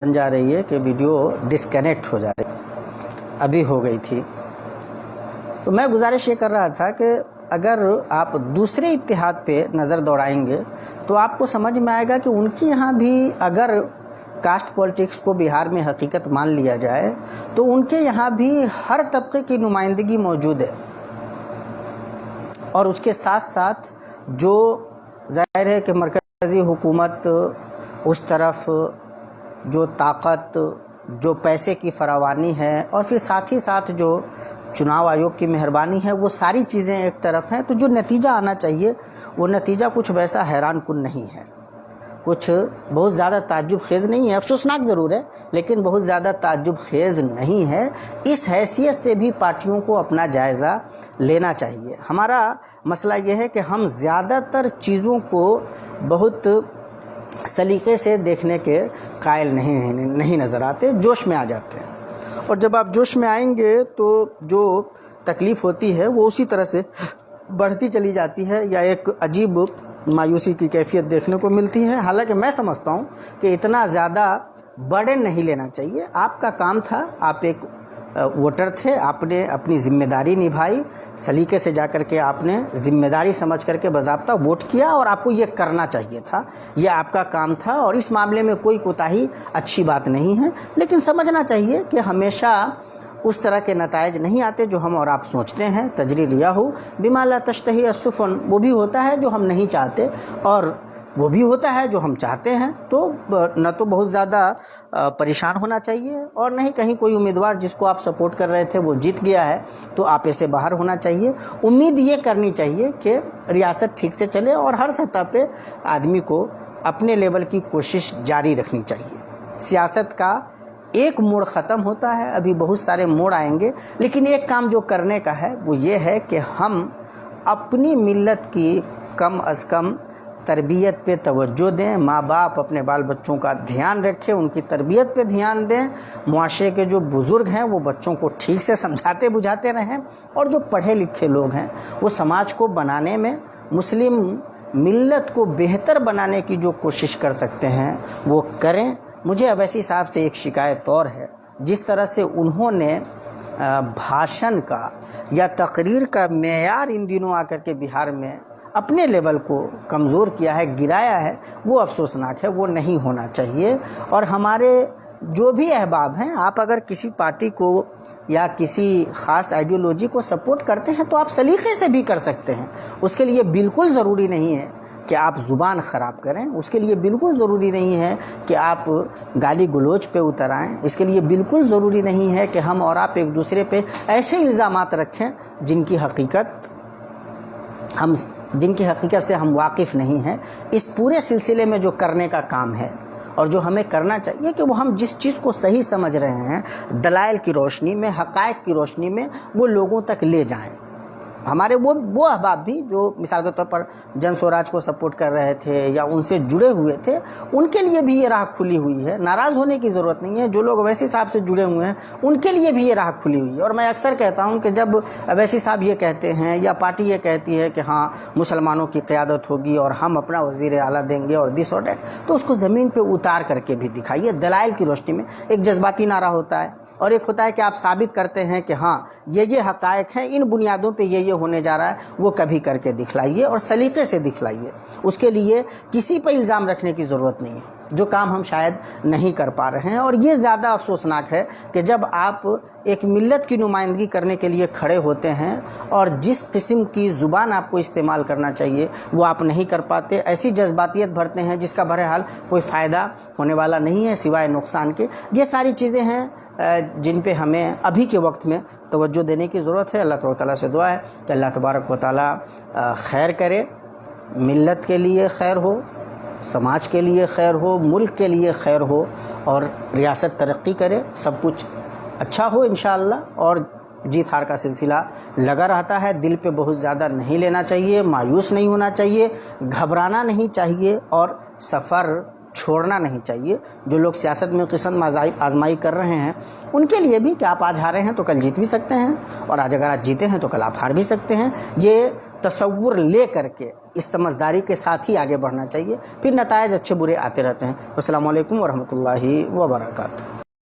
बन जा रही है कि वीडियो डिस्कनेक्ट हो जा रही, अभी हो गई थी। तो मैं गुजारिश ये कर रहा था कि अगर आप दूसरे इत्तेहाद पे नज़र दौड़ाएंगे तो आपको समझ में आएगा कि उनके यहाँ भी अगर कास्ट पॉलिटिक्स को बिहार में हकीकत मान लिया जाए तो उनके यहाँ भी हर तबके की नुमाइंदगी मौजूद है। और उसके साथ साथ जो ज़ाहिर है कि मरकज़ी हुकूमत उस तरफ जो ताकत, जो पैसे की फरावानी है और फिर साथ ही साथ जो चुनाव आयोग की मेहरबानी है, वो सारी चीज़ें एक तरफ हैं। तो जो नतीजा आना चाहिए वो नतीजा कुछ वैसा हैरान कुन नहीं है, कुछ बहुत ज़्यादा ताज्जुब खेज़ नहीं है। अफसोसनाक ज़रूर है लेकिन बहुत ज़्यादा ताज्जुब खेज़ नहीं है। इस हैसियत से भी पार्टियों को अपना जायज़ा लेना चाहिए। हमारा मसला ये है कि हम ज़्यादातर चीज़ों को बहुत सलीके से देखने के कायल नहीं नज़र आते, जोश में आ जाते हैं। और जब आप जोश में आएंगे तो जो तकलीफ़ होती है वो उसी तरह से बढ़ती चली जाती है या एक अजीब मायूसी की कैफियत देखने को मिलती है। हालांकि मैं समझता हूँ कि इतना ज़्यादा बर्डन नहीं लेना चाहिए। आपका काम था, आप एक वोटर थे, आपने अपनी ज़िम्मेदारी निभाई, सलीके से जाकर के आपने ज़िम्मेदारी समझ करके बाज़ाब्ता वोट किया और आपको ये करना चाहिए था, ये आपका काम था। और इस मामले में कोई कोताही अच्छी बात नहीं है, लेकिन समझना चाहिए कि हमेशा उस तरह के नताइज नहीं आते जो हम और आप सोचते हैं। तजरी रिया हो बिमा ला तश्तही अस्सुफ़ुन, वो भी होता है जो हम नहीं चाहते और वो भी होता है जो हम चाहते हैं। तो न तो बहुत ज़्यादा परेशान होना चाहिए और नहीं कहीं कोई उम्मीदवार जिसको आप सपोर्ट कर रहे थे वो जीत गया है तो आप ऐसे बाहर होना चाहिए। उम्मीद ये करनी चाहिए कि रियासत ठीक से चले और हर सतह पे आदमी को अपने लेवल की कोशिश जारी रखनी चाहिए। सियासत का एक मोड़ ख़त्म होता है, अभी बहुत सारे मोड़ आएंगे, लेकिन एक काम जो करने का है वो ये है कि हम अपनी मिल्लत की कम अज़ कम तरबियत पे तवज्जो दें। माँ बाप अपने बाल बच्चों का ध्यान रखें, उनकी तरबियत पे ध्यान दें। मुआशरे के जो बुज़ुर्ग हैं वो बच्चों को ठीक से समझाते बुझाते रहें और जो पढ़े लिखे लोग हैं वो समाज को बनाने में, मुस्लिम मिल्लत को बेहतर बनाने की जो कोशिश कर सकते हैं वो करें। मुझे अवैसी साहब से एक शिकायत और है, जिस तरह से उन्होंने भाषण का या तकरीर का मेयार इन दिनों आकर के बिहार में अपने लेवल को कमज़ोर किया है, गिराया है, वो अफसोसनाक है, वो नहीं होना चाहिए। और हमारे जो भी अहबाब हैं, आप अगर किसी पार्टी को या किसी ख़ास आइडियोलॉजी को सपोर्ट करते हैं तो आप सलीके से भी कर सकते हैं। उसके लिए बिल्कुल ज़रूरी नहीं है कि आप ज़ुबान ख़राब करें, उसके लिए बिल्कुल ज़रूरी नहीं है कि आप गाली गलोच पे उतर आएँ, इसके लिए बिल्कुल ज़रूरी नहीं है कि हम और आप एक दूसरे पे ऐसे इल्ज़ामात रखें जिनकी हकीकत से हम वाकिफ़ नहीं हैं। इस पूरे सिलसिले में जो करने का काम है और जो हमें करना चाहिए कि वो हम जिस चीज़ को सही समझ रहे हैं दलाइल की रोशनी में, हक़ाइक़ की रोशनी में वो लोगों तक ले जाएं। हमारे वो अहबाब भी जो मिसाल के तौर पर जन स्वराज को सपोर्ट कर रहे थे या उनसे जुड़े हुए थे, उनके लिए भी ये राह खुली हुई है। नाराज़ होने की ज़रूरत नहीं है। जो लोग अवैसी साहब से जुड़े हुए हैं उनके लिए भी ये राह खुली हुई है। और मैं अक्सर कहता हूँ कि जब अवैसी साहब ये कहते हैं या पार्टी ये कहती है कि हाँ मुसलमानों की क़यादत होगी और हम अपना वज़ीर आला देंगे और दिस और डैट, तो उसको ज़मीन पर उतार करके भी दिखाइए दलाइल की रोशनी में। एक जज्बाती नारा होता है और एक होता है कि आप साबित करते हैं कि हाँ ये हक़ाइक़ हैं, इन बुनियादों पे ये होने जा रहा है, वो कभी करके दिखलाइए और सलीके से दिखलाइए। उसके लिए किसी पर इल्ज़ाम रखने की ज़रूरत नहीं है, जो काम हम शायद नहीं कर पा रहे हैं। और ये ज़्यादा अफसोसनाक है कि जब आप एक मिल्लत की नुमाइंदगी करने के लिए खड़े होते हैं और जिस किस्म की ज़ुबान आपको इस्तेमाल करना चाहिए वो आप नहीं कर पाते, ऐसी जज्बातियत भरते हैं जिसका बहरहाल कोई फ़ायदा होने वाला नहीं है सिवाय नुकसान के। ये सारी चीज़ें हैं जिन पे हमें अभी के वक्त में तवज्जो देने की ज़रूरत है। अल्लाह ताला से दुआ है कि अल्लाह तबारक व तआला खैर करे, मिल्लत के लिए खैर हो, समाज के लिए खैर हो, मुल्क के लिए खैर हो और रियासत तरक्की करे, सब कुछ अच्छा हो इंशाअल्लाह। और जीत हार का सिलसिला लगा रहता है, दिल पे बहुत ज़्यादा नहीं लेना चाहिए, मायूस नहीं होना चाहिए, घबराना नहीं चाहिए और सफ़र छोड़ना नहीं चाहिए। जो लोग सियासत में किस्म आजमाई कर रहे हैं उनके लिए भी कि आप आज हारे हैं तो कल जीत भी सकते हैं और आज अगर आज जीते हैं तो कल आप हार भी सकते हैं। ये تصور لے کر کے اس سمجھداری کے ساتھ ہی آگے بڑھنا چاہیے، پھر نتائج اچھے برے آتے رہتے ہیں۔ السلام علیکم ورحمۃ اللہ وبرکاتہ۔